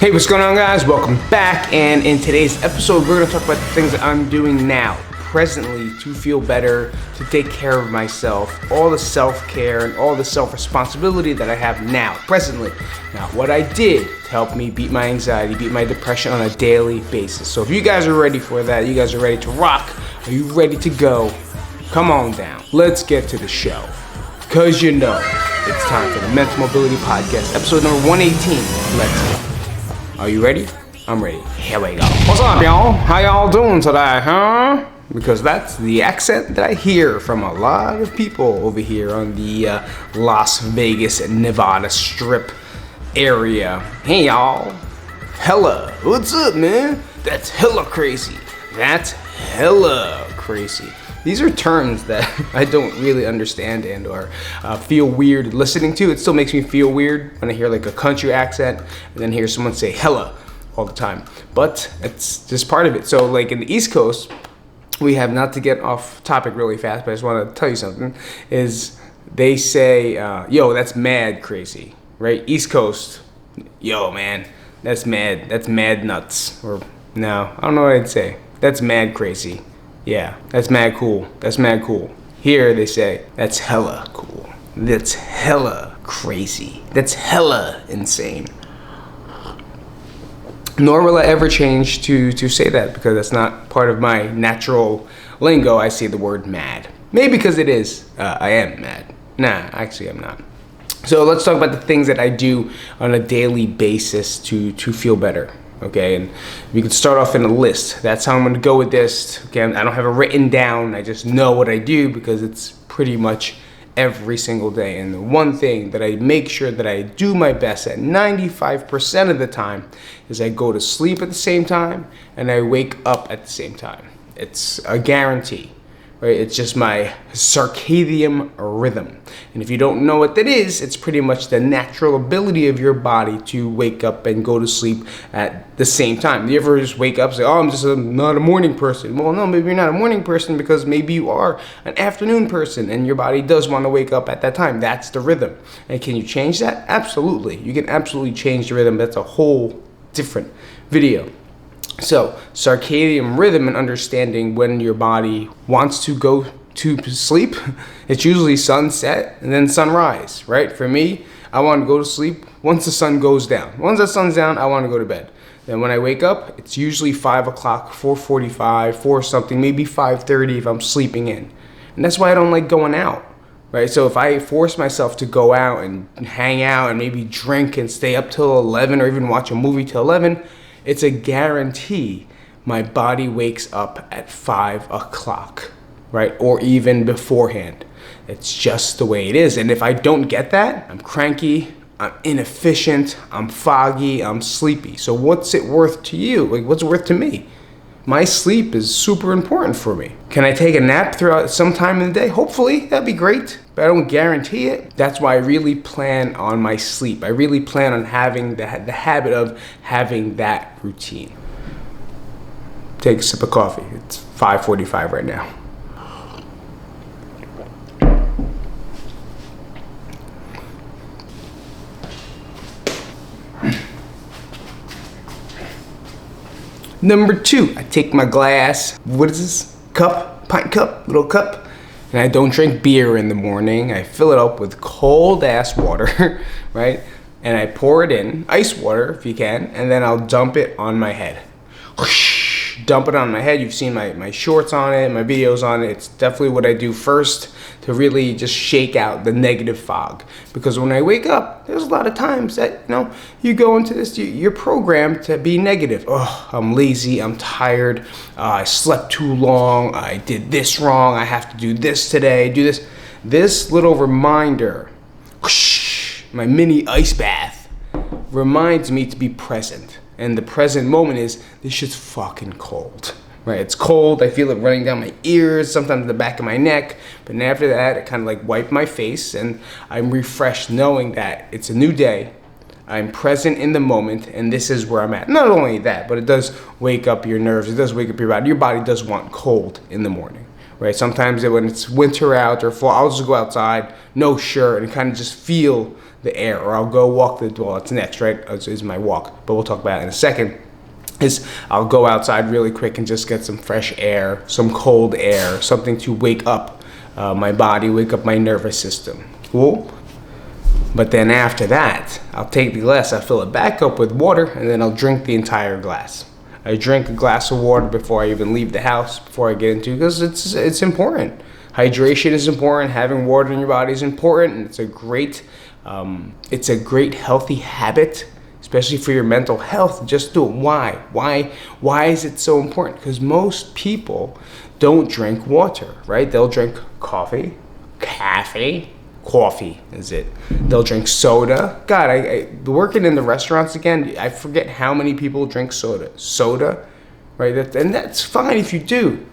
Hey, what's going on, guys? Welcome back, and in today's episode we're going to talk about the things that I'm doing now, presently, to feel better, to take care of myself, all the self-care and all the self-responsibility that I have now, presently. Now, what I did to help me beat my anxiety, beat my depression on a daily basis. So if you guys are ready for that, you guys are ready to rock, are you ready to go? Come on down. Let's get to the show. Because you know, it's time for the Mental Mobility Podcast, episode number 118. Let's go. Are you ready? I'm ready. Here we go. What's up, y'all? How y'all doing today, huh? Because that's the accent that I hear from a lot of people over here on the Las Vegas, Nevada Strip area. Hey, y'all. Hella. What's up, man? That's hella crazy. That's hella crazy. These are terms that I don't really understand and or feel weird listening to. It still makes me feel weird when I hear like a country accent and then hear someone say hella all the time. But it's just part of it. So like in the East Coast, we have, not to get off topic really fast, but I just want to tell you something, is they say, yo, that's mad crazy, right? East Coast, yo, man, that's mad nuts. Or no, I don't know what I'd say. That's mad crazy. Yeah, that's mad cool. That's mad cool. Here they say, that's hella cool. That's hella crazy. That's hella insane. Nor will I ever change to say that, because that's not part of my natural lingo. I say the word mad. Maybe because it is. I am mad. Nah, actually I'm not. So let's talk about the things that I do on a daily basis to feel better. Okay, and we could start off in a list. That's how I'm going to go with this. Okay, I don't have it written down. I just know what I do because it's pretty much every single day. And the one thing that I make sure that I do my best at 95% of the time is I go to sleep at the same time and I wake up at the same time. It's a guarantee. Right? It's just my circadian rhythm. And if you don't know what that is, it's pretty much the natural ability of your body to wake up and go to sleep at the same time. Do you ever just wake up and say, oh, I'm just not a morning person? Well, no, maybe you're not a morning person because maybe you are an afternoon person and your body does want to wake up at that time. That's the rhythm. And can you change that? Absolutely. You can absolutely change the rhythm. That's a whole different video. So, circadian rhythm and understanding when your body wants to go to sleep, it's usually sunset and then sunrise, right? For me, I want to go to sleep once the sun goes down. Once the sun's down, I want to go to bed. Then when I wake up, it's usually 5 o'clock, 4:45, 4 something, maybe 5:30 if I'm sleeping in. And that's why I don't like going out, right? So if I force myself to go out and hang out and maybe drink and stay up till 11 or even watch a movie till 11, it's a guarantee my body wakes up at 5 o'clock, right? Or even beforehand. It's just the way it is. And if I don't get that, I'm cranky, I'm inefficient, I'm foggy, I'm sleepy. So what's it worth to you? Like, what's it worth to me? My sleep is super important for me. Can I take a nap throughout some time in the day? Hopefully, that'd be great, but I don't guarantee it. That's why I really plan on my sleep. I really plan on having the habit of having that routine. Take a sip of coffee. It's 5:45 right now. Number 2, I take my glass, what is this? Cup, pint cup, little cup. And I don't drink beer in the morning. I fill it up with cold ass water, right? And I pour it in, ice water if you can, and then I'll dump it on my head. Dump it on my head. You've seen my shorts on it, my videos on it. It's definitely what I do first to really just shake out the negative fog. Because when I wake up, there's a lot of times that, you go into this, you're programmed to be negative. Oh, I'm lazy, I'm tired, I slept too long, I did this wrong, I have to do this today, do this. This little reminder, my mini ice bath, reminds me to be present. And the present moment is, this shit's fucking cold, right? It's cold, I feel it running down my ears, sometimes the back of my neck. But then after that, I kind of like wipe my face and I'm refreshed knowing that it's a new day. I'm present in the moment and this is where I'm at. Not only that, but it does wake up your nerves, it does wake up your body. Your body does want cold in the morning, right? Sometimes when it's winter out or fall, I'll just go outside, no shirt, and kind of just feel the air, or I'll go walk the dog. That's next, right? Is my walk, but we'll talk about it in a second. Is I'll go outside really quick and just get some fresh air, some cold air, something to wake up my body, wake up my nervous system. Cool? But then after that, I'll take the glass, I fill it back up with water, and then I'll drink the entire glass. I drink a glass of water before I even leave the house, before I get into, because it's important. Hydration is important. Having water in your body is important, and it's a great healthy habit, especially for your mental health. Just do it. Why is it so important? Because most people don't drink water, right? They'll drink coffee is it. They'll drink soda. God, I working in the restaurants again, I forget how many people drink soda, right? And that's fine if you do,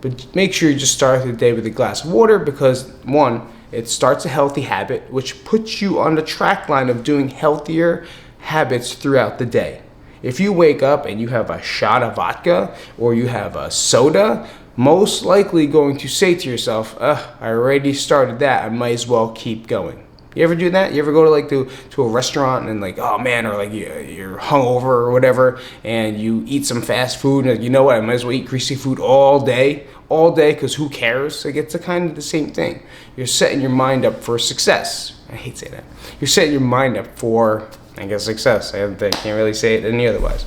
but make sure you just start the day with a glass of water, because one, it starts a healthy habit, which puts you on the track line of doing healthier habits throughout the day. If you wake up and you have a shot of vodka or you have a soda, most likely going to say to yourself, I already started that, I might as well keep going. You ever do that? You ever go to a restaurant and like, oh man, or like you're hungover or whatever, and you eat some fast food and like, you know what, I might as well eat greasy food all day, because who cares? Like, it's a kind of the same thing. You're setting your mind up for success. I hate saying that. You're setting your mind up for, I guess, success. I can't really say it any otherwise.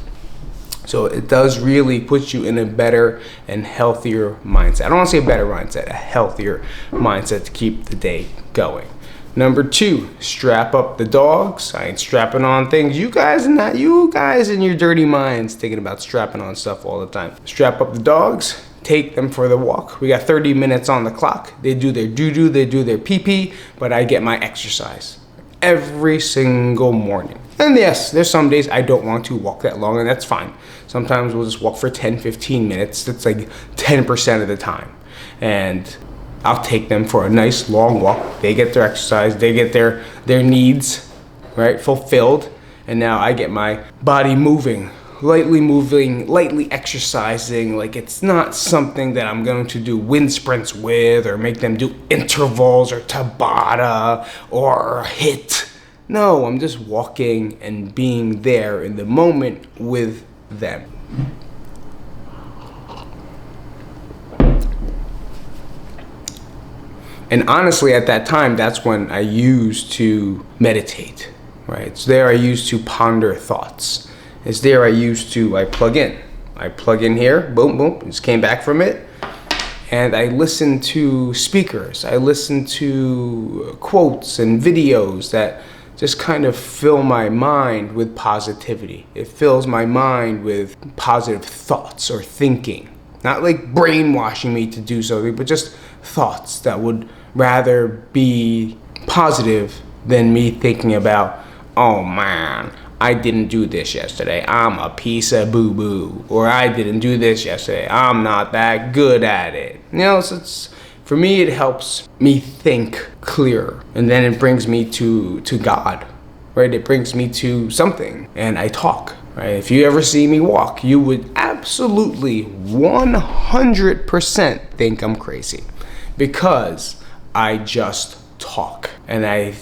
So it does really put you in a better and healthier mindset. I don't want to say a better mindset, a healthier mindset to keep the day going. Number 2, strap up the dogs. I ain't strapping on things. You guys in your dirty minds thinking about strapping on stuff all the time. Strap up the dogs, take them for the walk. We got 30 minutes on the clock. They do their doo-doo, they do their pee-pee, but I get my exercise every single morning. And yes, there's some days I don't want to walk that long, and that's fine. Sometimes we'll just walk for 10, 15 minutes. That's like 10% of the time. And I'll take them for a nice long walk. They get their exercise, they get their needs, right, fulfilled. And now I get my body moving, lightly exercising. Like, it's not something that I'm going to do wind sprints with, or make them do intervals or Tabata or HIIT. No, I'm just walking and being there in the moment with them. And honestly, at that time, that's when I used to meditate, right? It's there I used to ponder thoughts. It's there I plug in here, boom, boom, just came back from it. And I listen to speakers. I listen to quotes and videos that just kind of fill my mind with positivity. It fills my mind with positive thoughts or thinking. Not like brainwashing me to do something, but just thoughts that would rather be positive than me thinking about, oh man, I didn't do this yesterday, I'm a piece of boo-boo. Or I didn't do this yesterday, I'm not that good at it. You know, so for me, it helps me think clearer. And then it brings me to God, right? It brings me to something, and I talk, right? If you ever see me walk, you would absolutely 100% think I'm crazy, because I just talk. And I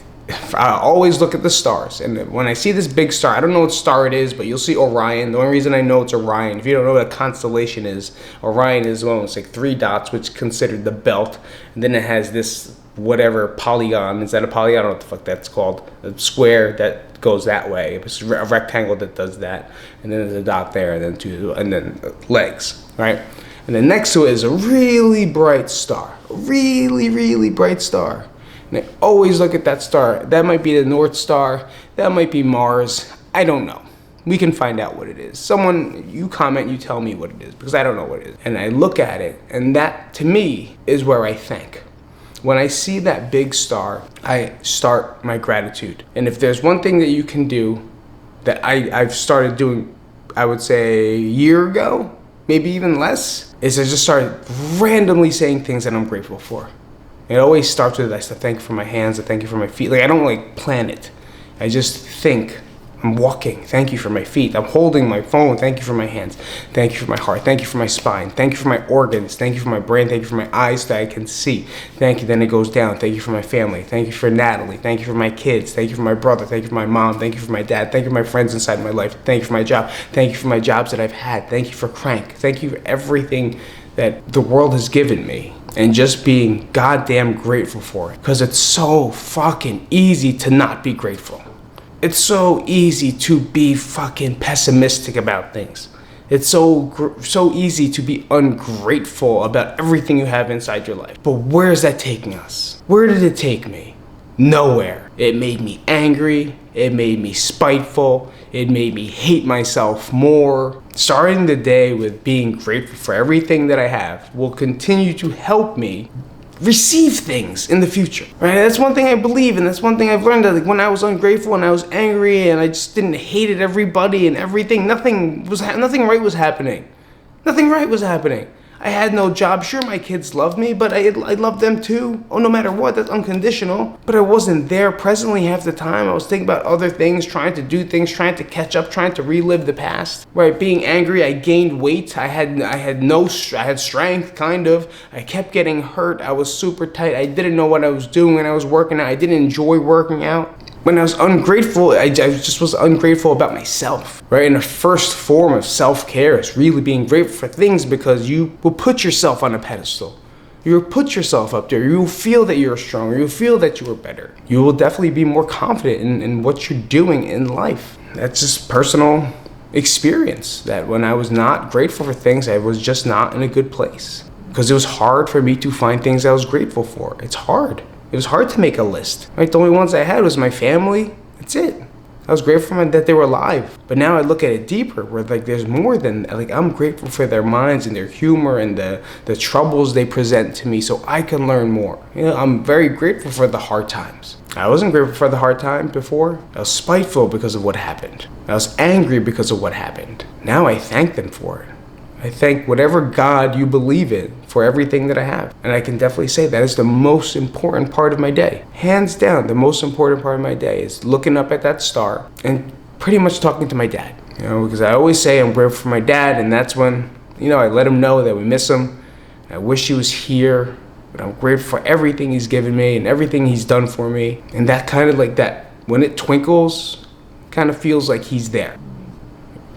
always look at the stars, and when I see this big star, I don't know what star it is, but you'll see Orion. The only reason I know it's Orion, if you don't know what a constellation is, Orion is one. It's like 3 dots, which is considered the belt, and then it has this whatever polygon. Is that a polygon? I don't know what the fuck that's called. A square that goes that way. It's a rectangle that does that, and then there's a dot there, and then legs, right? And then next to it is a really bright star, a really bright star. And I always look at that star. That might be the North Star. That might be Mars. I don't know. We can find out what it is. Someone, you comment, you tell me what it is, because I don't know what it is. And I look at it, and that, to me, is where I think. When I see that big star, I start my gratitude. And if there's one thing that you can do that I've started doing, I would say a year ago, maybe even less, is I just started randomly saying things that I'm grateful for. It always starts with, I thank you for my hands, I thank you for my feet. Like, I don't like plan it. I just think I'm walking. Thank you for my feet. I'm holding my phone. Thank you for my hands. Thank you for my heart. Thank you for my spine. Thank you for my organs. Thank you for my brain. Thank you for my eyes that I can see. Thank you. Then it goes down. Thank you for my family. Thank you for Natalie. Thank you for my kids. Thank you for my brother. Thank you for my mom. Thank you for my dad. Thank you for my friends inside my life. Thank you for my job. Thank you for my jobs that I've had. Thank you for Crank. Thank you for everything that the world has given me. And just being goddamn grateful for it. Because it's so fucking easy to not be grateful. It's so easy to be fucking pessimistic about things. It's so easy to be ungrateful about everything you have inside your life. But where is that taking us? Where did it take me? Nowhere. It made me angry. It made me spiteful. It made me hate myself more. Starting the day with being grateful for everything that I have will continue to help me receive things in the future, right? That's one thing I believe, and that's one thing I've learned, that like when I was ungrateful and I was angry and I just didn't hated everybody and everything, nothing right was happening. Nothing right was happening. I had no job. Sure, my kids loved me, but I loved them too. Oh, no matter what, that's unconditional. But I wasn't there presently half the time. I was thinking about other things, trying to do things, trying to catch up, trying to relive the past. Right, being angry, I gained weight. I had strength, kind of. I kept getting hurt. I was super tight. I didn't know what I was doing when I was working out. I didn't enjoy working out. When I was ungrateful, I just was ungrateful about myself, right? And the first form of self-care is really being grateful for things, because you will put yourself on a pedestal. You will put yourself up there. You will feel that you're stronger. You will feel that you are better. You will definitely be more confident in what you're doing in life. That's just personal experience, that when I was not grateful for things, I was just not in a good place. Because it was hard for me to find things I was grateful for. It's hard. It was hard to make a list, right? The only ones I had was my family. That's it. I was grateful that they were alive. But now I look at it deeper, where like there's more than, like I'm grateful for their minds and their humor and the troubles they present to me, so I can learn more. You know, I'm very grateful for the hard times. I wasn't grateful for the hard time before. I was spiteful because of what happened. I was angry because of what happened. Now I thank them for it. I thank whatever God you believe in for everything that I have. And I can definitely say that is the most important part of my day. Hands down, the most important part of my day is looking up at that star and pretty much talking to my dad. You know, because I always say I'm grateful for my dad, and that's when, you know, I let him know that we miss him. I wish he was here, but I'm grateful for everything he's given me and everything he's done for me. And that kind of like that, when it twinkles, kind of feels like he's there.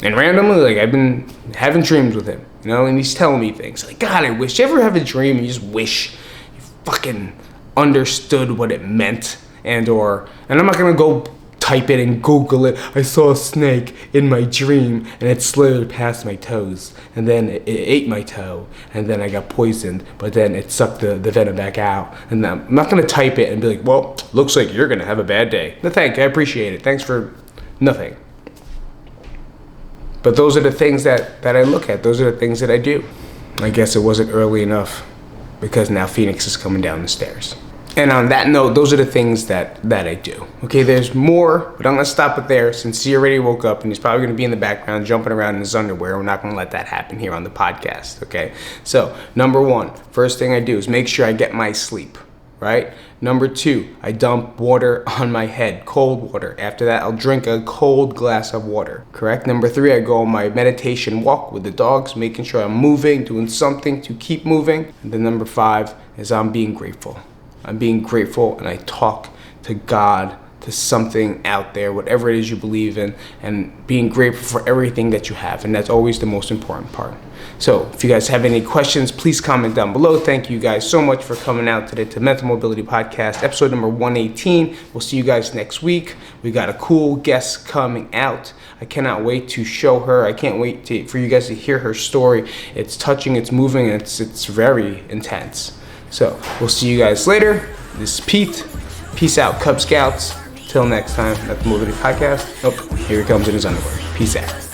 And randomly, like I've been having dreams with him, you know, and he's telling me things like, God, I wish. You ever have a dream and you just wish you fucking understood what it meant? And I'm not gonna go type it and Google it. I saw a snake in my dream and it slithered past my toes, and then it ate my toe, and then I got poisoned, but then it sucked the venom back out. And I'm not gonna type it and be like, well, looks like you're gonna have a bad day. No, thank you, I appreciate it. Thanks for nothing. But those are the things that I look at. Those are the things that I do. I guess it wasn't early enough, because now Phoenix is coming down the stairs. And on that note, those are the things that I do. Okay, there's more, but I'm gonna stop it there, since he already woke up and he's probably gonna be in the background jumping around in his underwear. We're not gonna let that happen here on the podcast, okay? So, number one, first thing I do is make sure I get my sleep, right? Number two, I dump water on my head, cold water. After that, I'll drink a cold glass of water, correct? Number three, I go on my meditation walk with the dogs, making sure I'm moving, doing something to keep moving. And then number five is I'm being grateful. I'm being grateful, and I talk to God, to something out there, whatever it is you believe in, and being grateful for everything that you have. And that's always the most important part. So if you guys have any questions, please comment down below. Thank you guys so much for coming out today to Mental Mobility Podcast, episode number 118. We'll see you guys next week. We got a cool guest coming out. I cannot wait to show her. I can't wait for you guys to hear her story. It's touching, it's moving, and it's very intense. So we'll see you guys later. This is Pete. Peace out, Cub Scouts. Till next time, Mental Mobility Podcast. Oh, here he comes in his underwear. Peace out.